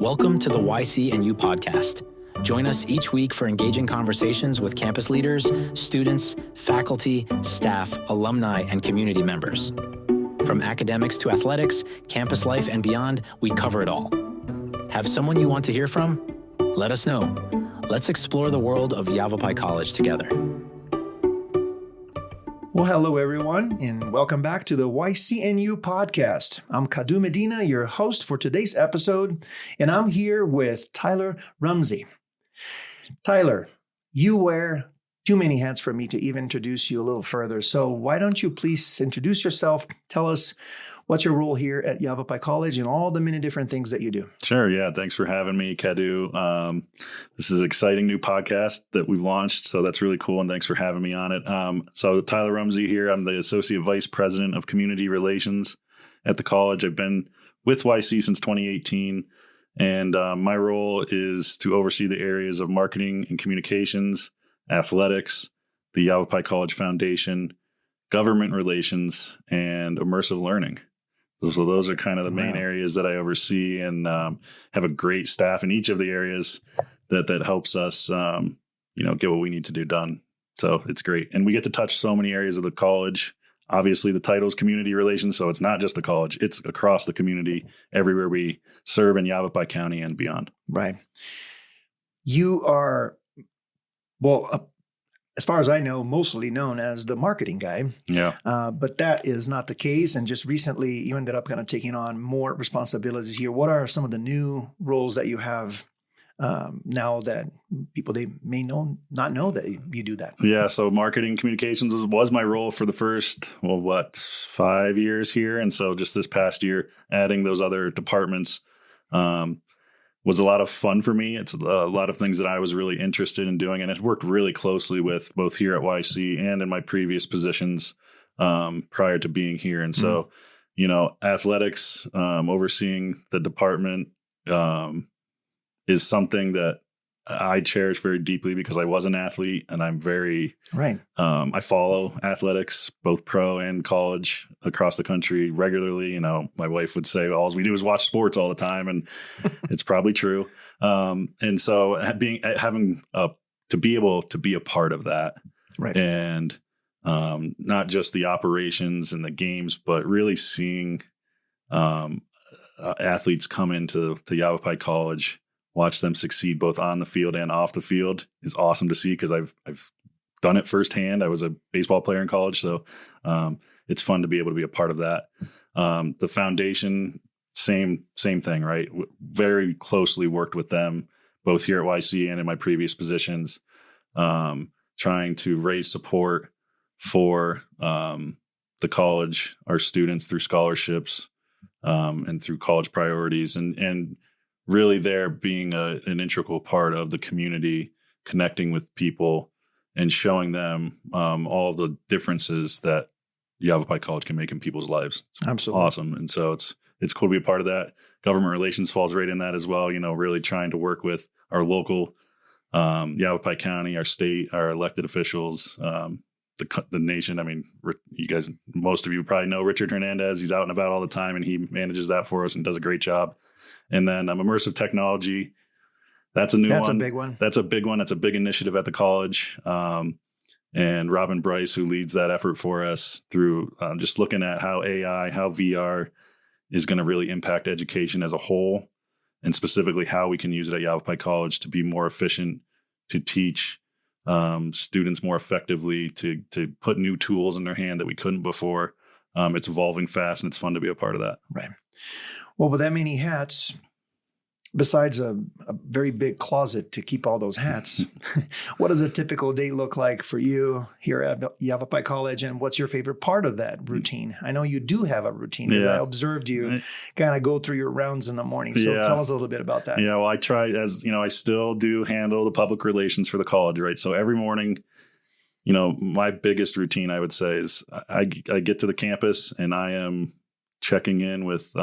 Welcome to the YCNU podcast. Join us each week for engaging conversations with campus leaders, students, faculty, staff, alumni, and community members. From academics to athletics, campus life, and beyond, we cover it all. Have someone you want to hear from? Let us know. Let's explore the world of Yavapai College together. Well, hello, everyone, and welcome back to the YCNU podcast. I'm Cadu Medina, your host for today's episode, and I'm here with Tyler Rumsey. Tyler, you wear too many hats for me to even introduce you a little further, so why don't you please introduce yourself, tell us what's your role here at Yavapai College and all the many different things that you do. Sure. Yeah. Thanks for having me, Cadu. This is an exciting new podcast that we've launched. So that's really cool. And thanks for having me on it. So Tyler Rumsey here. I'm the Associate Vice President of Community Relations at the college. I've been with YC since 2018. And my role is to oversee the areas of marketing and communications, athletics, the Yavapai College Foundation, government relations, and immersive learning. So those are kind of the main areas that I oversee, and have a great staff in each of the areas that helps us, get what we need to do done. So it's great. And we get to touch so many areas of the college. Obviously, the title is community relations, so it's not just the college. It's across the community, everywhere we serve in Yavapai County and beyond. Right. You are, as far as I know, mostly known as the marketing guy. Yeah. But that is not the case. And just recently, you ended up kind of taking on more responsibilities here. What are some of the new roles that you have now that people they may not know that you do that? Yeah. So marketing communications was my role for the first, 5 years here. And so just this past year, adding those other departments was a lot of fun for me. It's a lot of things that I was really interested in doing, and it worked really closely with both here at YC and in my previous positions prior to being here. And so, athletics, overseeing the department is something that I cherish very deeply because I was an athlete, and I'm very I follow athletics, both pro and college, across the country regularly. My wife would say all we do is watch sports all the time, and it's probably true. And so having to be able to be a part of that, and not just the operations and the games, but really seeing athletes come into Yavapai College, watch them succeed both on the field and off the field is awesome to see because I've done it firsthand. I was a baseball player in college, so it's fun to be able to be a part of that. The foundation, same thing, right? Very closely worked with them both here at YC and in my previous positions, trying to raise support for the college, our students through scholarships and through college priorities, and really there being an integral part of the community, connecting with people and showing them all the differences that Yavapai College can make in people's lives. It's absolutely awesome. And so it's cool to be a part of that. Government relations falls right in that as well, really trying to work with our local Yavapai County, our state, our elected officials, the nation. I mean, you guys, most of you probably know Richard Hernandez. He's out and about all the time, and he manages that for us and does a great job. And then immersive technology, that's a new one. That's a big one. That's a big one. That's a big initiative at the college. And Robin Bryce, who leads that effort for us through just looking at how AI, how VR is going to really impact education as a whole, and specifically how we can use it at Yavapai College to be more efficient, to teach students more effectively, to put new tools in their hand that we couldn't before. It's evolving fast, and it's fun to be a part of that. Right. Well, with that many hats, besides a very big closet to keep all those hats, what does a typical day look like for you here at Yavapai College, and what's your favorite part of that routine? I know you do have a routine. Yeah. I observed you kind of go through your rounds in the morning. So tell us a little bit about that. Yeah, well, I try, I still do handle the public relations for the college, right? So every morning, my biggest routine, I would say, is I get to the campus and I am checking in with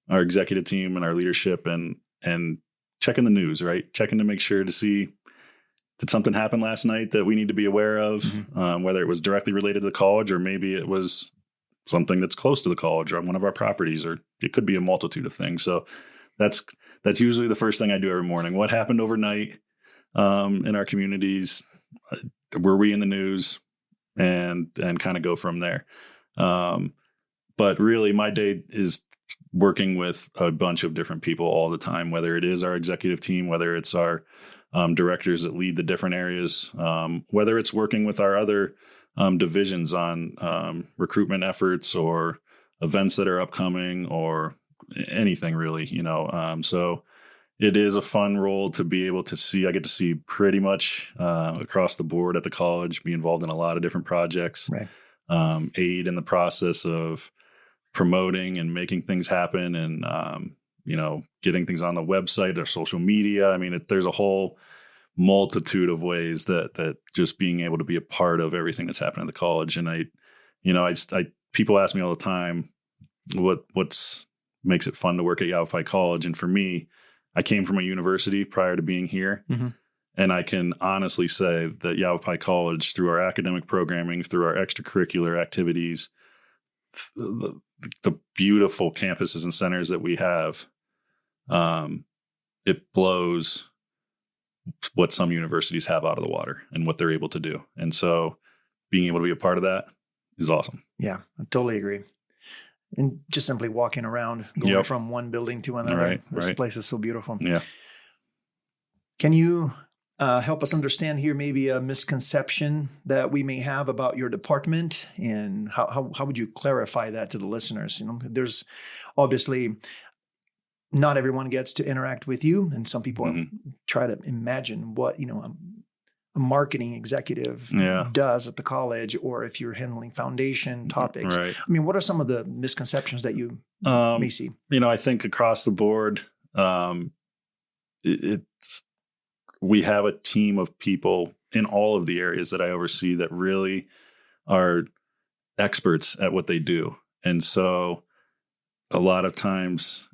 our executive team and our leadership and checking the news, right? Checking to make sure to see, did something happen last night that we need to be aware of, whether it was directly related to the college or maybe it was something that's close to the college or on one of our properties, or it could be a multitude of things. So That's usually the first thing I do every morning. What happened overnight in our communities? Were we in the news? And kind of go from there. But really, my day is working with a bunch of different people all the time, whether it is our executive team, whether it's our directors that lead the different areas, whether it's working with our other divisions on recruitment efforts or events that are upcoming or anything really, so it is a fun role to be able to see. I get to see pretty much across the board at the college, be involved in a lot of different projects, Right. Aid in the process of promoting and making things happen and, getting things on the website or social media. I mean, there's a whole multitude of ways that just being able to be a part of everything that's happening at the college. And people ask me all the time, what's makes it fun to work at Yavapai College? And for me, I came from a university prior to being here. Mm-hmm. And I can honestly say that Yavapai College, through our academic programming, through our extracurricular activities, the beautiful campuses and centers that we have, it blows what some universities have out of the water and what they're able to do. And so being able to be a part of that is awesome. Yeah, I totally agree. And just simply walking around, going from one building to another. This place is so beautiful. Yeah. Can you help us understand here maybe a misconception that we may have about your department, and how would you clarify that to the listeners? There's obviously not everyone gets to interact with you, and some people try to imagine what a marketing executive does at the college, or if you're handling foundation topics. Right. I mean, what are some of the misconceptions that you may see? I think across the board, we have a team of people in all of the areas that I oversee that really are experts at what they do. And so a lot of times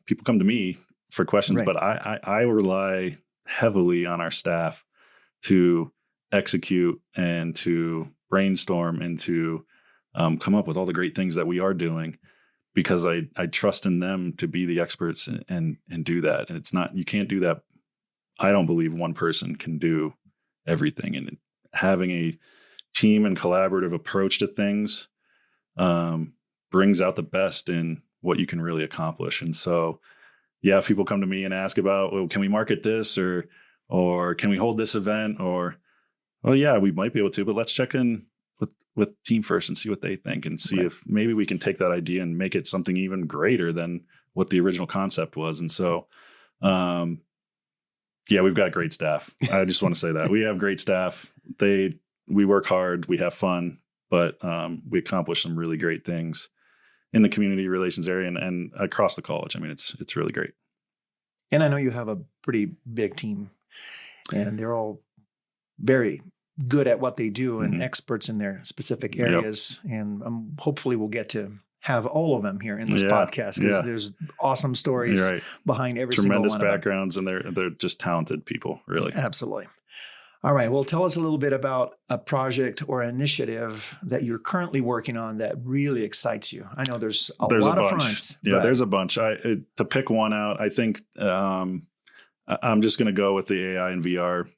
people come to me for questions, but I rely heavily on our staff to execute and to brainstorm and to come up with all the great things that we are doing, because I trust in them to be the experts and do that. And it's not, you can't do that. I don't believe one person can do everything, and having a team and collaborative approach to things brings out the best in what you can really accomplish. And so, if people come to me and ask about, well, can we market this or can we hold this event, or, well, we might be able to, but let's check in with team first and see what they think and see if maybe we can take that idea and make it something even greater than what the original concept was. And so, we've got great staff. I just want to say that we have great staff. We work hard, we have fun, but we accomplish some really great things in the community relations area and across the college. I mean, it's really great. And I know you have a pretty big team, and they're all very good at what they do and experts in their specific areas. And hopefully we'll get to have all of them here in this podcast, because there's awesome stories behind every tremendous single one backgrounds, and they're just talented people, really. Absolutely. All right. Well, tell us a little bit about a project or initiative that you're currently working on that really excites you. I know there's a lot of fronts. Yeah, there's a bunch. To pick one out, I think I'm just going to go with the AI and VR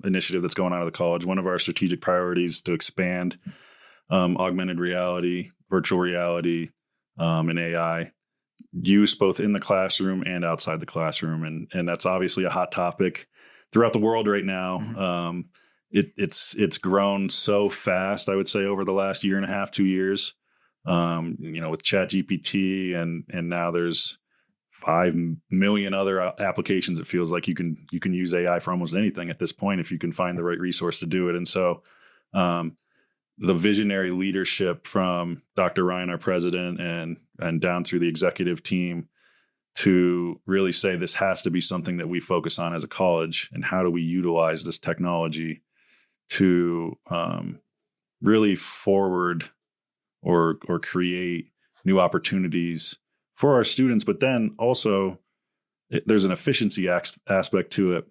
initiative that's going on at the college. One of our strategic priorities to expand augmented reality, virtual reality, and AI use both in the classroom and outside the classroom. And that's obviously a hot topic throughout the world right now. It's grown so fast, I would say, over the last year and a half, 2 years, with ChatGPT, and now there's 5 million other applications. It feels like you can use AI for almost anything at this point if you can find the right resource to do it. And so the visionary leadership from Dr. Ryan, our president, and down through the executive team to really say this has to be something that we focus on as a college, and how do we utilize this technology to really forward or create new opportunities for our students. But then also there's an efficiency aspect to it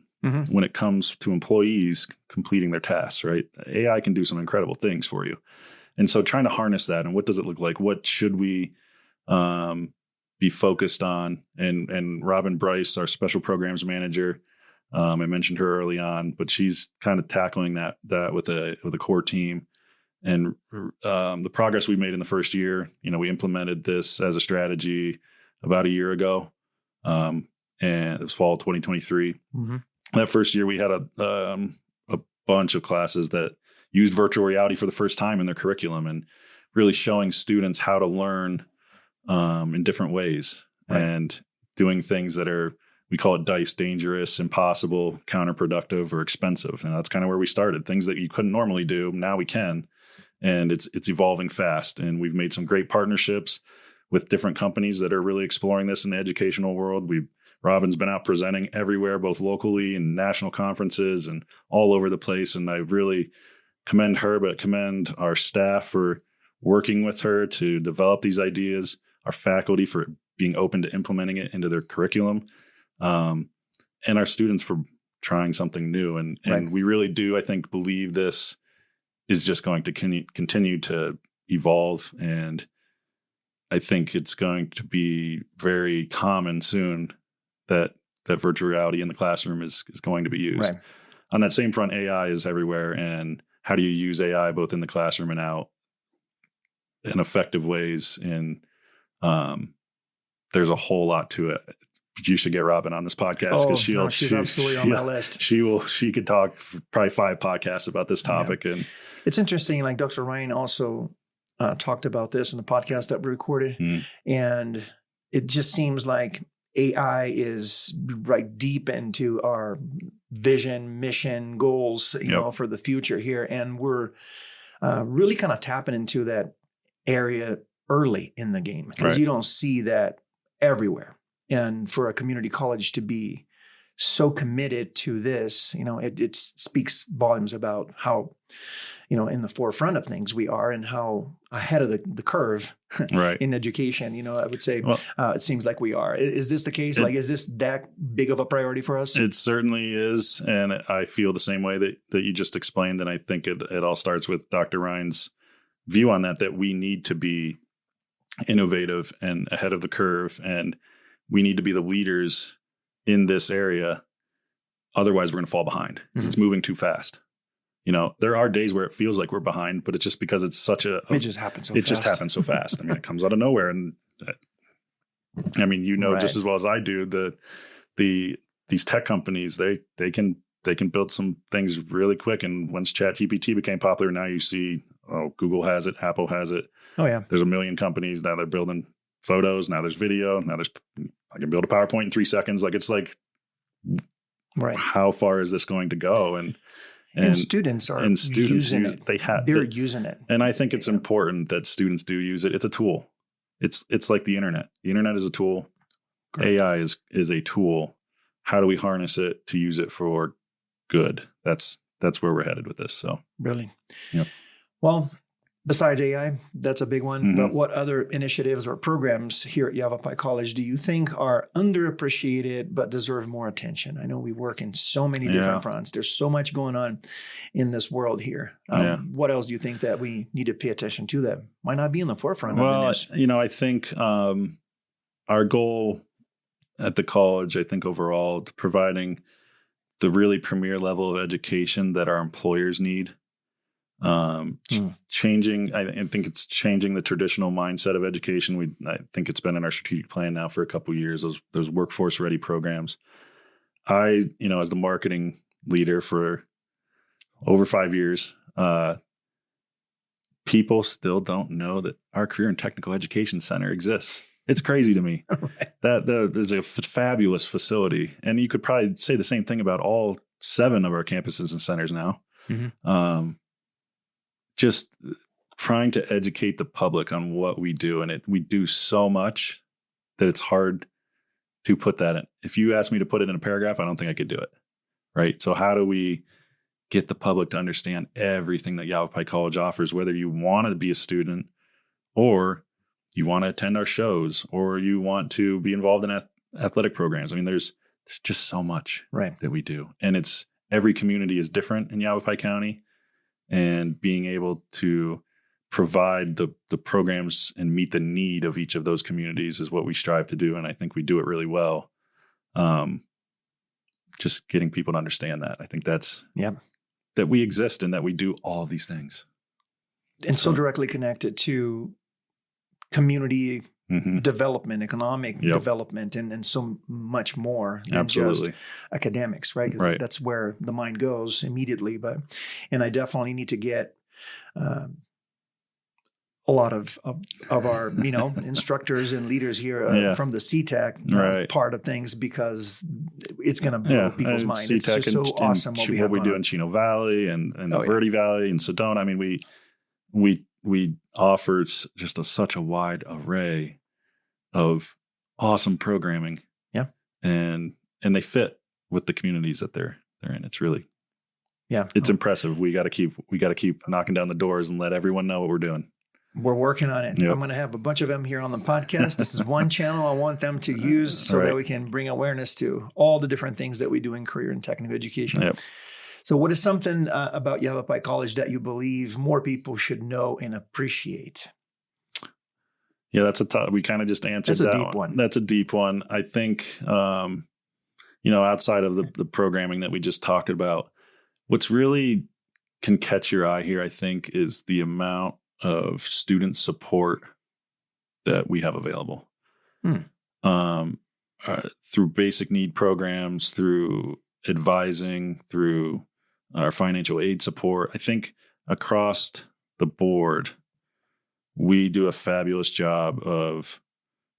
when it comes to employees completing their tasks, right? AI can do some incredible things for you. And so trying to harness that, and what does it look like? What should we be focused on. And Robin Bryce, our special programs manager, I mentioned her early on, but she's kind of tackling that with a core team. And the progress we made in the first year, we implemented this as a strategy about a year ago, and it was fall 2023. Mm-hmm. That first year, we had a bunch of classes that used virtual reality for the first time in their curriculum, and really showing students how to learn in different ways, and doing things that are, we call it DICE, dangerous, impossible, counterproductive, or expensive. And that's kind of where we started. Things that you couldn't normally do, now we can. And it's evolving fast. And we've made some great partnerships with different companies that are really exploring this in the educational world. Robin's been out presenting everywhere, both locally and national conferences and all over the place. And I really commend her, but commend our staff for working with her to develop these ideas, our faculty for being open to implementing it into their curriculum, and our students for trying something new. And we really do, I think, believe this is just going to continue to evolve. And I think it's going to be very common soon that virtual reality in the classroom is going to be used. Right. On that same front, AI is everywhere. And how do you use AI both in the classroom and out in effective ways? And there's a whole lot to it. You should get Robin on this podcast because she's absolutely on my list. She could talk for probably 5 podcasts about this topic. Yeah. And it's interesting. Like Dr. Ryan also talked about this in the podcast that we recorded, and it just seems like AI is right deep into our vision, mission, goals, for the future here, and we're really kind of tapping into that area early in the game because you don't see that everywhere. And for a community college to be so committed to this, it speaks volumes about how, in the forefront of things we are and how ahead of the curve in education, I would say it seems like we are. Is this the case? Is this that big of a priority for us? It certainly is. And I feel the same way that you just explained. And I think it all starts with Dr. Ryan's view on that we need to be innovative and ahead of the curve. And we need to be the leaders in this area. Otherwise, we're going to fall behind because it's moving too fast. There are days where it feels like we're behind, but it's just because it's such it just happens so fast. It just happens so fast. I mean, it comes out of nowhere. And just as well as I do, these tech companies, they can build some things really quick. And once ChatGPT became popular, now you see, Google has it, Apple has it. Oh yeah. There's a million companies now. They're building photos. Now there's video. Now I can build a PowerPoint in 3 seconds. Like, it's like, how far is this going to go? And students are using it. They're using it. And I think it's important that students do use it. It's a tool. It's like the internet. The internet is a tool. Correct. AI is a tool. How do we harness it to use it for good? That's where we're headed with this. So really, well, besides AI, that's a big one. Mm-hmm. But what other initiatives or programs here at Yavapai College do you think are underappreciated but deserve more attention? I know we work in so many different fronts. There's so much going on in this world here. What else do you think that we need to pay attention to that might not be in the forefront of the news? I think our goal at the college, I think overall, is providing the really premier level of education that our employers need. Changing, I think it's changing the traditional mindset of education. I think it's been in our strategic plan now for a couple of years, those workforce ready programs. As the marketing leader for over 5 years, people still don't know that our Career and Technical Education Center exists. It's crazy to me. That is a fabulous facility. And you could probably say the same thing about all 7 of our campuses and centers now. Mm-hmm. Just trying to educate the public on what we do. And we do so much that it's hard to put that in. If you ask me to put it in a paragraph, I don't think I could do it. Right. So how do we get the public to understand everything that Yavapai College offers, whether you want to be a student or you want to attend our shows or you want to be involved in athletic programs? I mean, there's just so much that we do. And every community is different in Yavapai County. And being able to provide the programs and meet the need of each of those communities is what we strive to do. And I think we do it really well. Just getting people to understand that. I think that's that we exist and that we do all of these things. And so directly connected to community development, economic development, and so much more than just academics, right? 'Cause that's where the mind goes immediately. And I definitely need to get a lot of our, instructors and leaders here from the CTEC part of things, because it's going to blow people's minds. It's just so awesome what we do in Chino Valley and the Verde Valley and Sedona. I mean, we offer just such a wide array of awesome programming. Yeah. And they fit with the communities that they're in. It's really, it's impressive. We got to keep knocking down the doors and let everyone know what we're doing. We're working on it. Yep. I'm going to have a bunch of them here on the podcast. This is one channel I want them to use so that we can bring awareness to all the different things that we do in career and technical education. Yep. So what is something about Yavapai College that you believe more people should know and appreciate? Yeah, we kind of just answered that. That's a deep one. That's a deep one. I think, outside of the programming that we just talked about, what's really can catch your eye here, I think, is the amount of student support that we have available. Through basic need programs, through advising, through our financial aid support. I think across the board, we do a fabulous job of,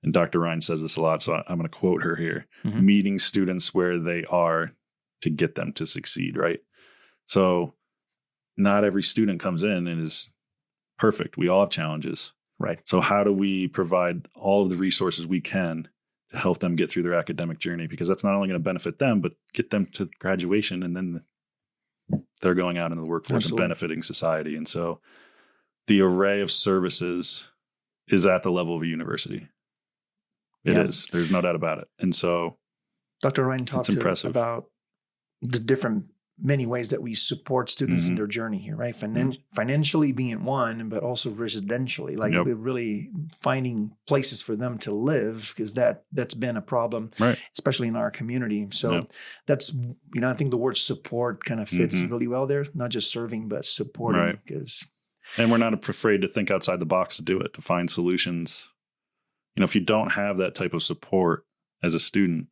and Dr. Ryan says this a lot, so I'm going to quote her here, meeting students where they are to get them to succeed, right? So not every student comes in and is perfect. We all have challenges. Right. So how do we provide all of the resources we can to help them get through their academic journey? Because that's not only going to benefit them, but get them to graduation, and then they're going out into the workforce and benefiting society. And so the array of services is at the level of a university. It is. There's no doubt about it. And so Dr. Ryan talked about the many ways that we support students in their journey here, right? Financially being one, but also residentially, like we're really finding places for them to live, because that's been a problem, especially in our community. So that's, I think the word support kind of fits really well there, not just serving, but supporting. And we're not afraid to think outside the box to do it, to find solutions. If you don't have that type of support as a student,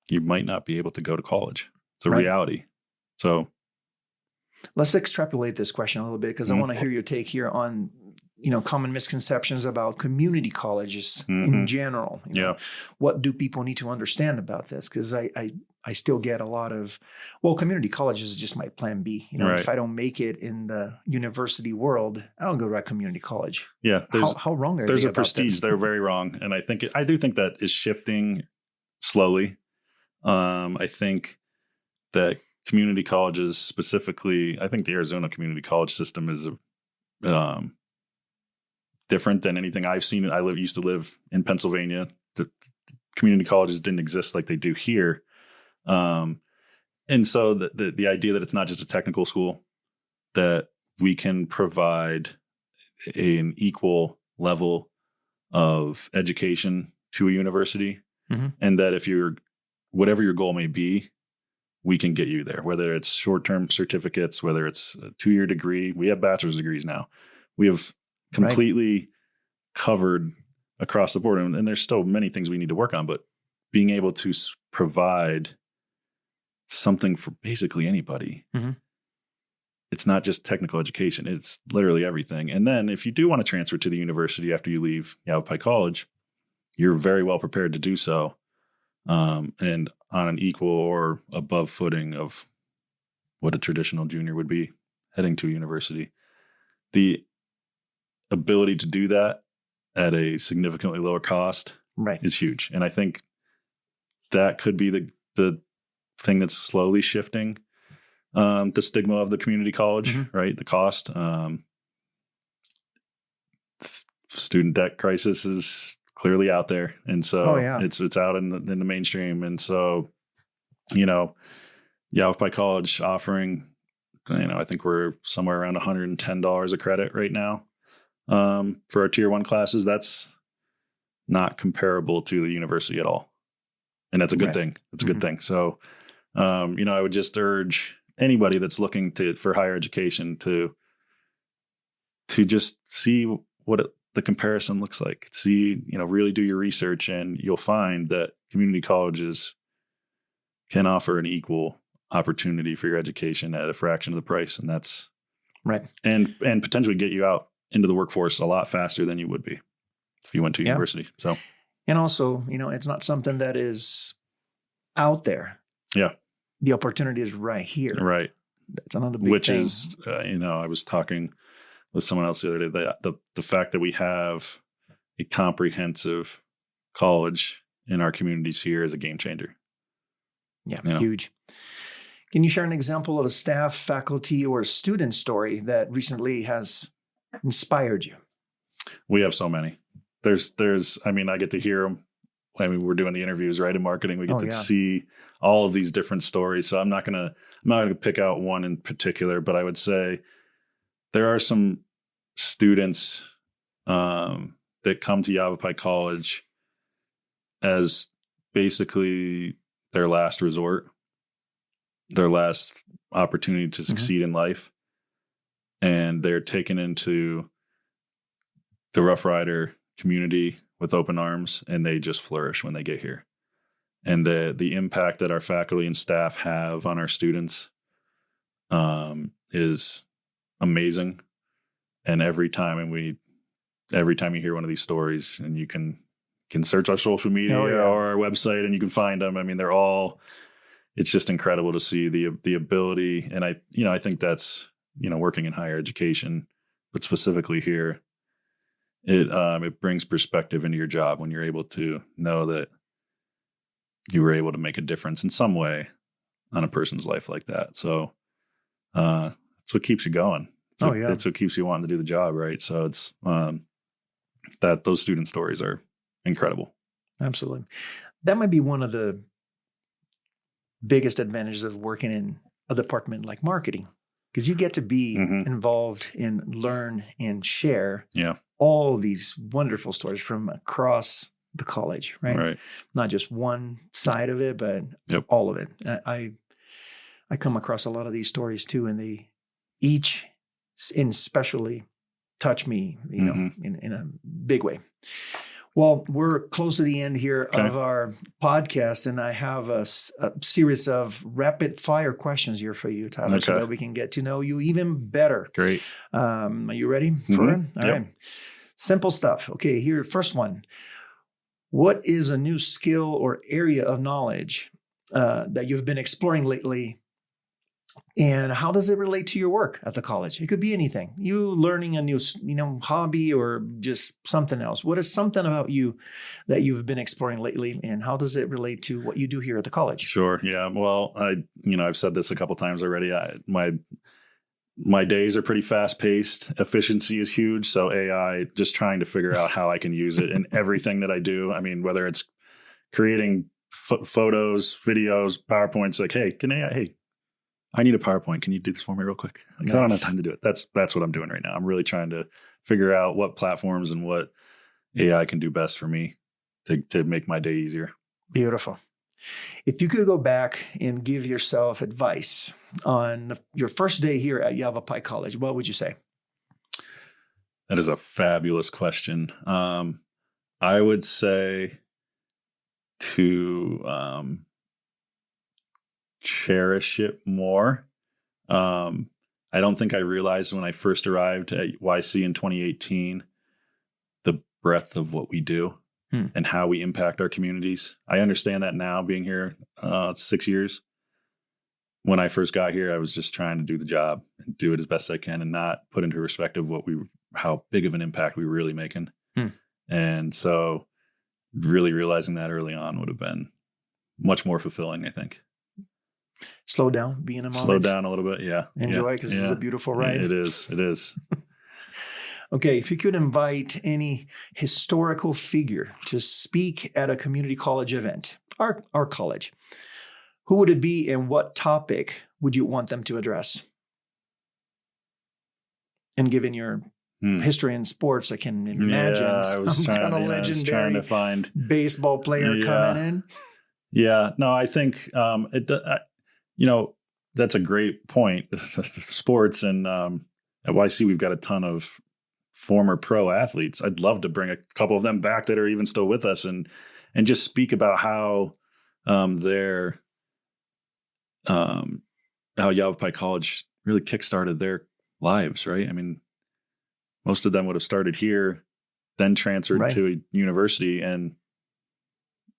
you might not be able to go to college. It's a reality. So let's extrapolate this question a little bit, because I want to hear your take here on, common misconceptions about community colleges in general. What do people need to understand about this? Because I still get a lot of, community college is just my plan B. If I don't make it in the university world, I don't go to a community college. Yeah. How wrong are they? There's a prestige. They're very wrong. And I do think that is shifting slowly. I think that community colleges specifically, I think the Arizona community college system is different than anything I've seen. I used to live in Pennsylvania. The community colleges didn't exist like they do here. And so the idea that it's not just a technical school, that we can provide an equal level of education to a university, and that if whatever your goal may be, we can get you there, whether it's short-term certificates, whether it's a 2-year degree. We have bachelor's degrees now. We have completely covered across the board. And there's still many things we need to work on, but being able to provide something for basically anybody. It's not just technical education. It's literally everything. And then if you do want to transfer to the university after you leave Yavapai College, you're very well prepared to do so. And on an equal or above footing of what a traditional junior would be heading to a university. The ability to do that at a significantly lower cost is huge. And I think that could be the thing that's slowly shifting the stigma of the community college, right? The cost. Student debt crisis is clearly out there. And so it's out in the mainstream. And so, Yavapai College offering I think we're somewhere around $110 a credit right now for our tier 1 classes. That's not comparable to the university at all. And that's a good thing. It's a good thing. So, I would just urge anybody that's looking for higher education to just see what the comparison looks like. See, really do your research, and you'll find that community colleges can offer an equal opportunity for your education at a fraction of the price. And that's right. And potentially get you out into the workforce a lot faster than you would be if you went to university. So, and also, it's not something that is out there. Yeah. The opportunity is right here. Right. That's another big Which thing. is, I was talking with someone else the other day, the fact that we have a comprehensive college in our communities here is a game changer. Yeah, huge. Can you share an example of a staff, faculty, or student story that recently has inspired you? We have so many. There's, I get to hear them. We're doing the interviews, right? In marketing, we get to see all of these different stories. So I'm not going to pick out one in particular, but I would say there are some students that come to Yavapai College as basically their last resort, their last opportunity to succeed in life. And they're taken into the Rough Rider community with open arms, and they just flourish when they get here. And the impact that our faculty and staff have on our students is amazing. And every time you hear one of these stories, and you can search our social media or our website, and you can find them. They're all, it's just incredible to see the ability. And I think that's, working in higher education, but specifically here, it brings perspective into your job when you're able to know that you were able to make a difference in some way on a person's life like that. So that's what keeps you going. It's what keeps you wanting to do the job, right? So it's that those student stories are incredible. Absolutely. That might be one of the biggest advantages of working in a department like marketing, because you get to be involved and learn and share all these wonderful stories from across the college, right? Not just one side of it, but all of it. I come across a lot of these stories too, and they each especially touch me, in a big way. Well, we're close to the end here of our podcast, and I have a series of rapid fire questions here for you, Tyler, so that we can get to know you even better. Great. Are you ready for it? All right. Simple stuff. Okay, here, first one. What is a new skill or area of knowledge that you've been exploring lately? And how does it relate to your work at the college? It could be anything. You learning a new, hobby or just something else. What is something about you that you've been exploring lately, and how does it relate to what you do here at the college? Sure. Yeah. Well, I've said this a couple times already. My days are pretty fast paced. Efficiency is huge. So AI, just trying to figure out how I can use it in everything that I do. Whether it's creating photos, videos, PowerPoints, like, hey, I need a PowerPoint. Can you do this for me real quick? I don't have time to do it. That's what I'm doing right now. I'm really trying to figure out what platforms and what AI can do best for me to make my day easier. Beautiful. If you could go back and give yourself advice on your first day here at Yavapai College, what would you say? That is a fabulous question. I would say to cherish it more. I don't think I realized when I first arrived at YC in 2018 the breadth of what we do and how we impact our communities. I understand that now, being here 6 years. When I first got here, I was just trying to do the job and do it as best I can, and not put into perspective how big of an impact we were really making. And so really realizing that early on would have been much more fulfilling, I think. Slow down, be in a moment. Slow down a little bit, yeah. Enjoy, because it's a beautiful ride. It is. Okay, if you could invite any historical figure to speak at a community college event, our college, who would it be, and what topic would you want them to address? And given your history in sports, I can imagine some kind of legendary baseball player coming in. Yeah, no, I think that's a great point. Sports and at YC, we've got a ton of former pro athletes. I'd love to bring a couple of them back that are even still with us and just speak about how how Yavapai College really kickstarted their lives, right? I mean, most of them would have started here, then transferred to a university, and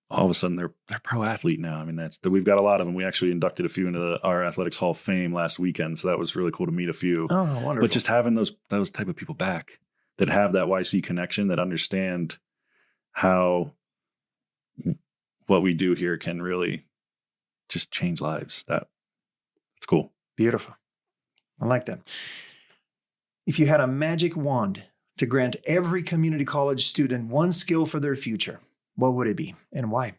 all of a sudden they're pro athlete now. I mean, we've got a lot of them. We actually inducted a few into our Athletics Hall of Fame last weekend, so that was really cool to meet a few. Oh, wonderful! But just having those type of people back that have that YC connection, that understand how what we do here can really just change lives. That's cool. Beautiful. I like that. If you had a magic wand to grant every community college student one skill for their future, what would it be and why?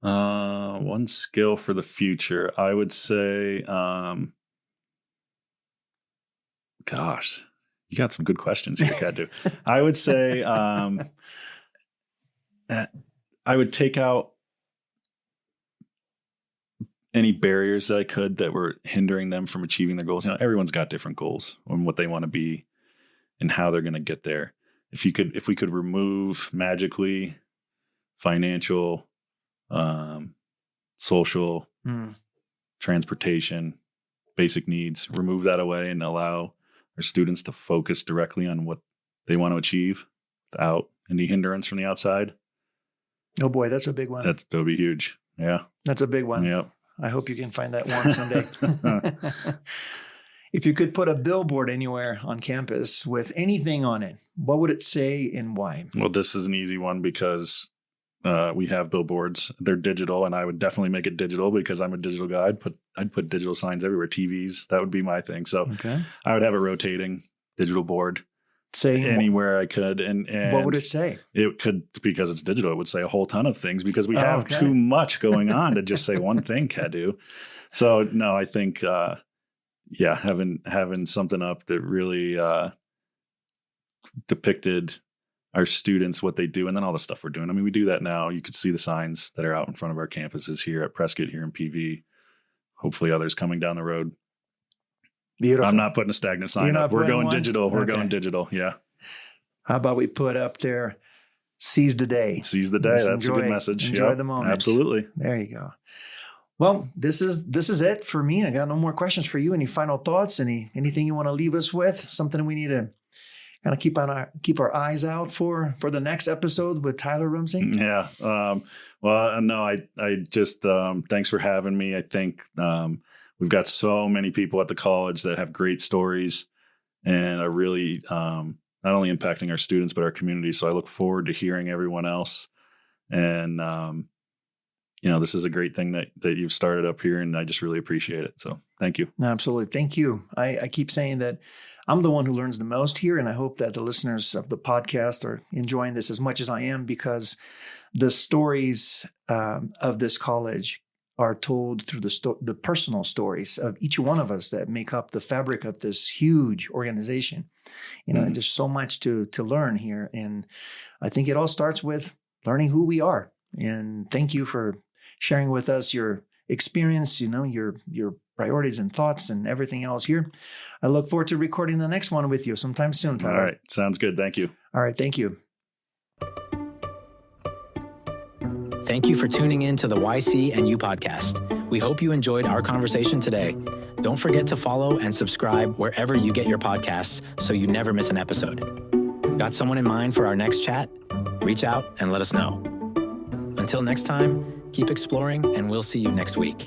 One skill for the future, I would say, gosh, you got some good questions here, Cadu. I would say I would take out any barriers that I could that were hindering them from achieving their goals. Everyone's got different goals on what they want to be and how they're going to get there. If we could remove magically financial, social, transportation, basic needs, remove that away and allow our students to focus directly on what they want to achieve without any hindrance from the outside. Oh boy, that's a big one. That'll be huge. Yeah. That's a big one. Yep. I hope you can find that one someday. If you could put a billboard anywhere on campus with anything on it, what would it say and why? Well, this is an easy one because we have billboards. They're digital, and I would definitely make it digital because I'm a digital guy. I'd put digital signs everywhere, TVs. That would be my thing. So I would have a rotating digital board saying anywhere I could. And what would it say? It could, because it's digital, it would say a whole ton of things because we have too much going on to just say one thing, Cadu. So no, I think, having something up that really depicted our students, what they do, and then all the stuff we're doing. I mean, we do that now. You could see the signs that are out in front of our campuses here at Prescott, here in PV, hopefully others coming down the road. Beautiful. I'm not putting a stagnant sign up. We're going digital. We're going digital. Yeah. How about we put up there, seize the day. Seize the day. That's a good message. Enjoy the moment. Absolutely. There you go. Well, this is it for me. I got no more questions for you. Any final thoughts? Anything you want to leave us with? Something we need to kind of keep our eyes out for the next episode with Tyler Rumsey? Yeah. Well, no, I just thanks for having me. I think we've got so many people at the college that have great stories and are really not only impacting our students, but our community. So I look forward to hearing everyone else. And, this is a great thing that you've started up here, and I just really appreciate it. So thank you. Absolutely. Thank you. I keep saying that I'm the one who learns the most here, and I hope that the listeners of the podcast are enjoying this as much as I am, because the stories of this college are told through the personal stories of each one of us that make up the fabric of this huge organization. And there's so much to learn here. And I think it all starts with learning who we are. And thank you for sharing with us your experience, your priorities and thoughts and everything else here. I look forward to recording the next one with you sometime soon, Tyler. All right. Sounds good. Thank you. All right. Thank you. Thank you for tuning in to the YCNU podcast. We hope you enjoyed our conversation today. Don't forget to follow and subscribe wherever you get your podcasts so you never miss an episode. Got someone in mind for our next chat? Reach out and let us know. Until next time, keep exploring, and we'll see you next week.